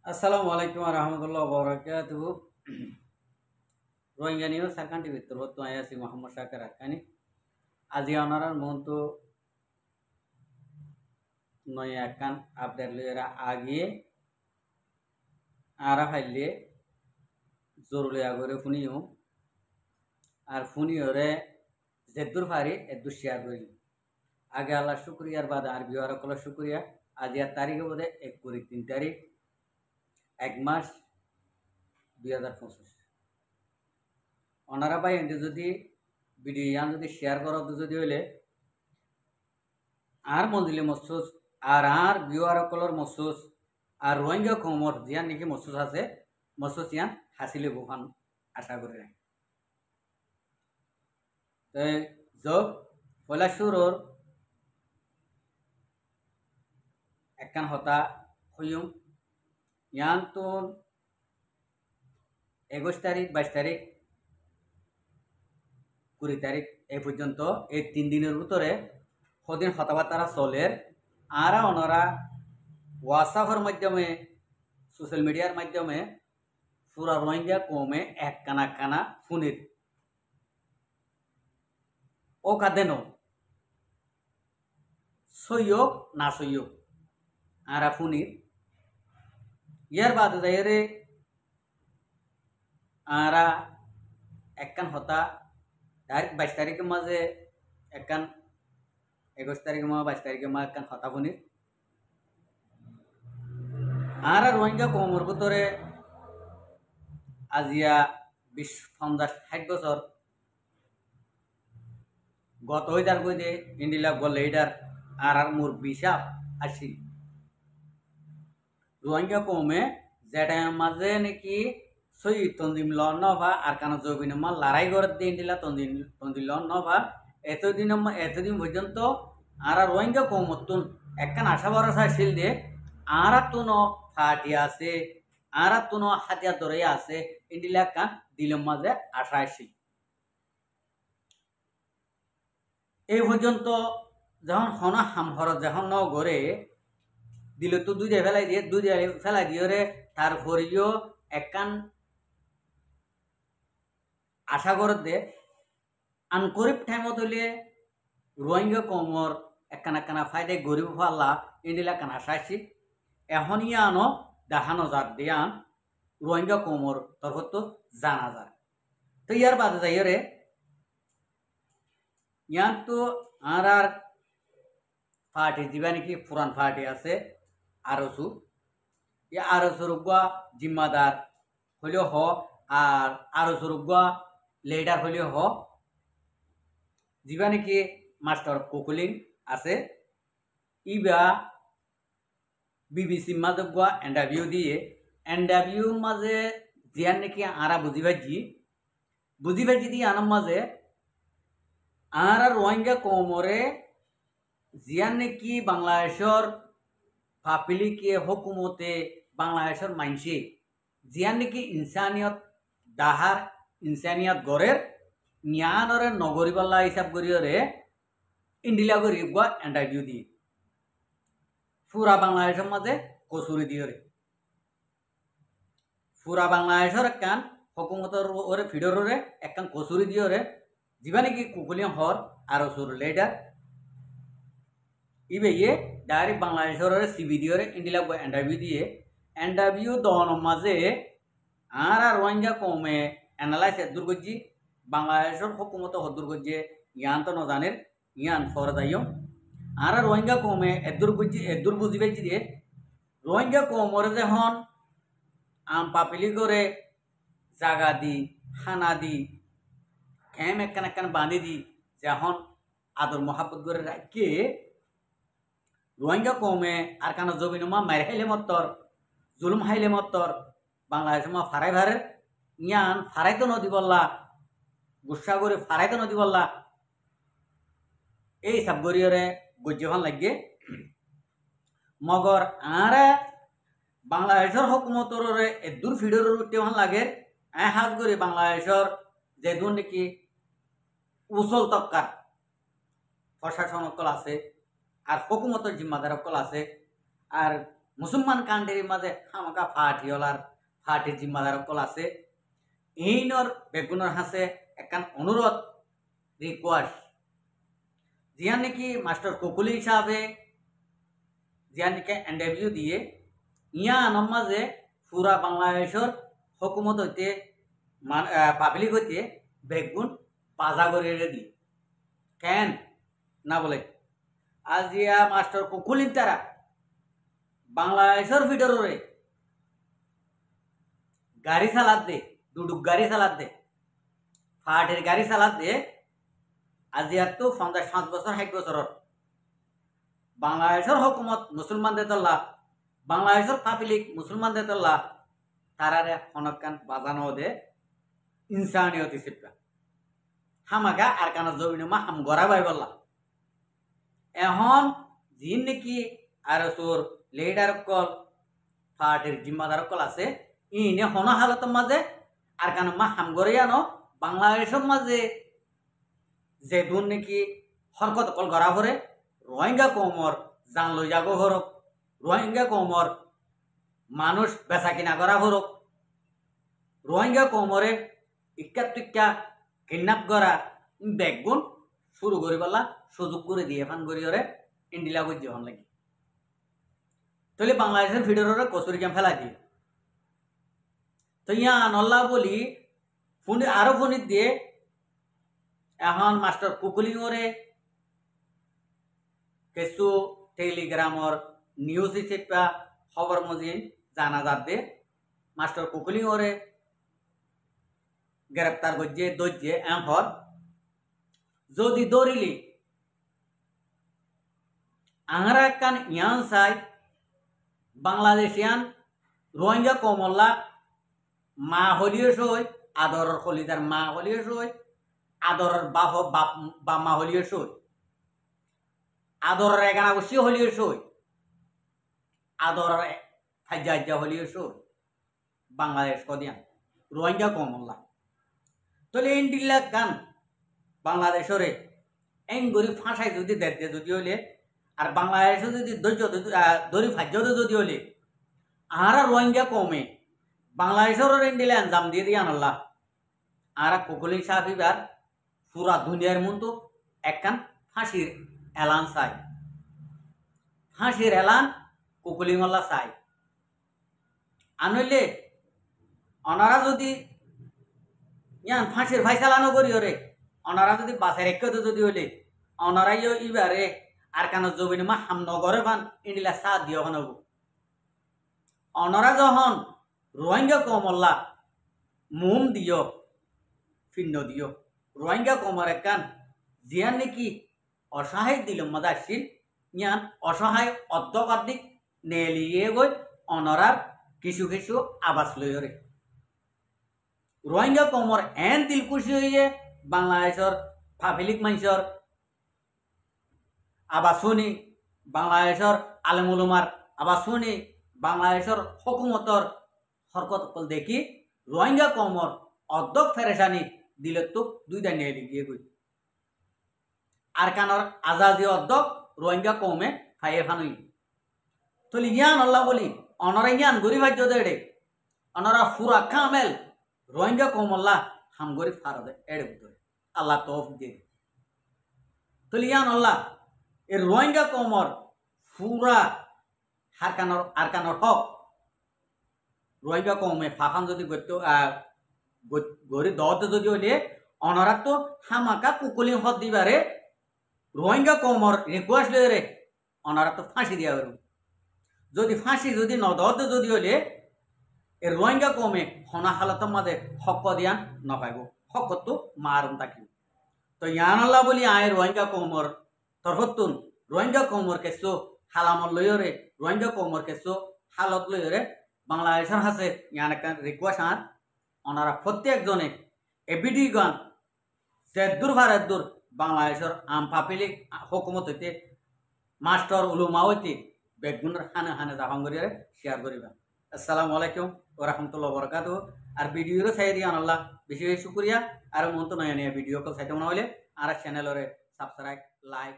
আসসালামু আলাইকুম রহমতুল্লাহ বরকাতুহু Rohingya news সারকান TV তো আছি মোহাম্মদ শাকের আকানি আজি অনারার মহন্ত নয় একান আপডেট লইরা আগিয়ে আরা ফাইলে জরুরি আগরে ফুনিও আর ফুনিওরে যেদুর ফারি এদুর শেয়ার করি আগে আল্লাহ শুক্রিয়ার বাদ আর বিহার কল শুক্রিয়া আজি আর তারিখে বোধে 1 তারিখ 1 মাস 2025 অনারা ভাই এতে যদি ভিডিও ইয়ান যদি শেয়ার করো যদি হইলে আর মঞ্জিলে মসুস আর ভিউয়ার কলর মসুস আর রোহিঙ্গা কমর জিয়ান নাকি মসুস আছে মসুস ইয়ান হাসিলে বুফান আশা করি রাখি যোগ পয়লা সুরর একখান হতা হইম ইয়ান তো 21 তারিখ 22 তারিখ 20 তারিখ এই পর্যন্ত এই 3 দিনের ভিতরে সদিন কথাবার্তা চলের আর ওনারা হোয়াটসঅ্যাপের মাধ্যমে সোশ্যাল মিডিয়ার মাধ্যমে পুরা রোহিঙ্গা কমে এক কানা কানা ফুনির ও কাদেন সইয়োগ না সইয়োগ আরা ফুনির ইয়ার বাদ যাইরে আরা একখান হতা ডাইরেক্ট 22 তারিখের মাঝে একখান 21 তারিখের মা 22 তারিখের মা একখান হতা ফুনির আর রোহিঙ্গা কমর ভিতরে আজিয়া 20-50-60 বছর গত হইদার কই দে ইন্ডিলা গল লিডার আর মোর বিশাপ আসি রোহিঙ্গা কমে যেটা মাঝে নাকি সই তন্দিম ল নভা আর কানা জবিন মা লড়াই করে দিয়ে ইন্ডিলা তন্দিল নভা এতদিন পর্যন্ত আর রোহিঙ্গা কমতুন একখান আশা ভরসা শিল দিয়ে আর তুন ফাটি আছে আর তুন হাতিয়া ধরে আছে ইন্ডিলা কান দিলম মাঝে আশা আসি এই পর্যন্ত যখন হনা হামহর যখন ন গড়ে দিলে তো দুই দিয়ে ফেলাই দিয়ে রে তার ভরিও একখান আশা করে দে আনকরিব টাইমত হইলে রোহিঙ্গা কমর একখানা ফায়দে গরিব ফাল্লা ইন্ডিলা কান আশা আসি এখন ইয়ানো দেখানো যার দিয়ান রোহিঙ্গা কমর তরফত তো জানা যায় তো ইয়ার বাদে যাই রে ইয়ান তো আর পার্টি যা নাকি পুরান পার্টি আছে আরসু আরসুর জিম্মাদার হইলেও হ আর আরসুর লিডার হইলেও হ যা নাকি মাস্টার কুকুলিং আছে ইবা বিবিসি মাঝে ইন্টারভিউ দিয়ে ইন্টারভিউর মাঝে জিয়ান নাকি আরা বুঝি পাইছি দিয়ে আনার মাঝে আর রোহিঙ্গা কমরে জিয়ান নাকি বাংলাদেশের পাবলিকে হুকুমতে বাংলাদেশের মানসি জিয়ান নাকি ইনসানিয়ত দাহার ইনসানিয়ত গড়ের ন্যানরে নগরী পাল্লা হিসাব করিয়রে ইন্ডিলা করি ইন্টারভিউ দিয়ে পুরা বাংলাদেশের মাঝে কচুরি দিয়ে পুরা বাংলাদেশের একখান হুকুমতের ওরে ফিডরে একখান কচুরি দিয়ে যা নাকি কুকুলিয়া হর আর সুর লিডার ইবে ডাইরেক্ট বাংলাদেশের সিবি দিয়ে ইন্ডিলা ইন্টারভিউ দিয়ে ইন্টারভিউ দনের মাঝে আর রোহিঙ্গা কমে এনালাইজ এদুর করছি বাংলাদেশের হুকুমত হদুর করছে ইয়ান তো নজানের ইয়ান ফরে যাইও আর রোহিঙ্গা কমে এদুর বুঝি পাইছি দিয়ে রোহিঙ্গা কমরে যখন আম পাপিলি করে জাগা দি খানা দি খেম একখান বাঁধি দি যখন আদর মহাব্বত করে রাখে রোহিঙ্গা কমে আর কানা জমিন মা মার হাইলে মত্তর জুলুম হাইলে মত্তর বাংলাদেশ মা ফারাই ভারের ইয়ান ফারাইতো নদী বললা গুসা করে ফারাইতো নদী বললা এই সব গরিয়রে গজ্জে লাগে মগর আর বাংলাদেশের হুকুমতর এদুর ফিডর উঠতে লাগে হাজ করে বাংলাদেশের যে দূর নাকি উচল তক্কার প্রশাসন অকল আছে আর হুকুমতের জিম্মাদার অকল আছে আর মুসলমান কান্ট্রির মাঝে হামাকা ফাটিওলার ফাটির জিম্মাদার কল আছে এইনর বেগুনের হাসে একখান অনুরোধ রিকোয়েস্ট জিয়া নাকি মাস্টার কুকুলি হিসাবে জিয়া নাকি ইন্টারভিউ দিয়ে ইয়া আনম মাঝে পুরা বাংলাদেশের হকুমত হইতে পাবলিক হইতে বেগুন পাজা করে দি কেন না বলে আজ ইয়া মাস্টার কুকুলির তারা বাংলাদেশের ভিতরে গাড়ি চালাত দে দুডুক গাড়ি চালাত দে ফাটের গাড়ি চালাত দে আজি আর তো ৫০ বছর ৬০ বছরের বাংলাদেশের হকুমত মুসলমানদের তল্লা বাংলাদেশের পাবলিক মুসলমানদের তল্লা তারারে হনকান বাজানো দে ইনসানিয়ত হিসেবে হামাকা আর কান জমিনে মা হাম গড়া বাই বললা এখন যিন নাকি আর তোর লিডার কল পার্টির জিম্মাদার কল আছে ইনে হন হালতের মাঝে আর কান মা হাম গড়ে আনো বাংলাদেশের মাঝে যে দূর নাকি হরকত কল গড়া ভরে রোহিঙ্গা কমর জান লই যাগো হরক রোহিঙ্গা কমর মানুষ বেচা কিনা করা হরক রোহিঙ্গা কমরে ইক্কা টিক্কা কিডন্যাপ করা বেগুন শুরু করি বলা সুযোগ করে দিয়ে ফান করি ওরে ইন্ডিলা করছে হন লাগি তাহলে বাংলাদেশের ভিডিওরে কচুরি ক্যাম্প ফেলা দিয়ে তো ইয়া নল্লা বলি ফোন আরো ফোনিত দিয়ে এখন মাস্টার কুকুলিং ওরে কিছু টেলিগ্রামর নিউজ হিসেবে খবর মজি জানা যাবে মাস্টার কুকুলিং ওরে গ্রেপ্তার করছে দৈর্যে এমফর যদি দৌড়িলি আংরা কান ইয়ান সাই বাংলাদেশিয়ান রোহিঙ্গা কমল্লা মা হলিও সই আদরের হলিদার মা হলিও সই আদরের বাপ বা মা হলিও সই আদরের এগানা বসি হলিও সই আদরের ফাজ্জা হলিও সই বাংলাদেশ কদিয়ান রোহিঙ্গা কমল্লা তাহলে ইন্ডিলা গান বাংলাদেশরে এন গরিব ফাঁসাই যদি দেখতে যদি হলে আর বাংলাদেশে যদি ধৈর্য দরি ফাজ্য যদি হলে আহারা রোহিঙ্গা কমে বাংলাদেশের ইন্ডিলা আঞ্জাম দিয়ে দিয়ে আনল্লা আহারা কুকুলি সাহিবার পুরা দুনিয়ার মতো একখান ফাঁসির এলান চাই ফাঁসির এলান কুকুলিংলা চাই আনইলে অনারা যদি ইয়ান ফাঁসির ফাইসালানো করি ওরে অনারা যদি বাসের একদ যদি হলে অনারাইও ইবারে আর কেন জমিনে মা হাম নগরে ফান ইন্ডিলা সাথ দিও হনব অনারা যখন রোহিঙ্গা কমল্লা মুম দিও ফিন্ন দিও রোহিঙ্গা কমর একান জিয়ান নাকি অসহায় দিল মাদাসিল ইয়ান অসহায় অর্ধকার্দিক নেলিয়ে গই অনরার কিছু কিছু আবাস লইরে রোহিঙ্গা কমর এন দিল খুশি হইয়ে বাংলাদেশের পাবলিক মানুষের আবাস শুনি বাংলাদেশের আলেমুলুমার আবাস শুনি বাংলাদেশের হকুমতর হরকত দেখি রোহিঙ্গা কমর অর্ধক ফেরেশানি দিলে তো দুইটা নিয়ে গিয়ে গই আর কানর আজাদি অর্ধক রোহিঙ্গা কমে খাইয়ে ফানুই তলি ইয়ান আল্লাহ বলি অনরা ইয়ান গরিব ভাজ্য দেড়ে অনরা ফুরা কামেল রোহিঙ্গা কমল্লা হাম গরিব ফারদে এড়ে ভিতরে আল্লাহ তৌফ দিয়ে তলি ইয়ান আল্লাহ এ রোহিঙ্গা কমর ফুরা আর কানর হক রোহিঙ্গা কমে ফাফান যদি গরিব দতে যদি হলে অনরা তো হামাকা কুকুলি হদ দিবারে রোহিঙ্গা কমর রিকোয়েস্ট লয়ে রে অনারা তো ফাঁসি দিয়া হল যদি ফাঁসি যদি নদতে যদি হলে এ রোহিঙ্গা কমে হনা হালতের মাঝে হক দিয়ান নপাইব হক তো মারুন তাকি তো ইয়ানাল্লাহ বলি আয় রোহিঙ্গা কমর তরফতুন রোহিঙ্গা কমর কেসো হালামর লইরে রোহিঙ্গা কমর কেসো হালত লইরে বাংলাদেশের হাসে ইয়ান একটা রিকোয়েস্ট আর ওনারা প্রত্যেকজনে এবিডি গান সেদুর ভারতদুর বাংলাদেশের আম পাবলিক হকুমত হইতে মাস্টার উলুমা হইতে বেগুনের হানে হানে জাফান করিয়া শেয়ার করিবা আসসালামু আলাইকুম ওয়া রাহমাতুল্লাহি ওয়া বারাকাতুহু আর ভিডিওর চাই দিয়া আল্লাহ বেশি বেশি শুকরিয়া আর মন তো নয় ভিডিও কল চাইতে মনে হলে আর চ্যানেলরে সাবস্ক্রাইব লাইক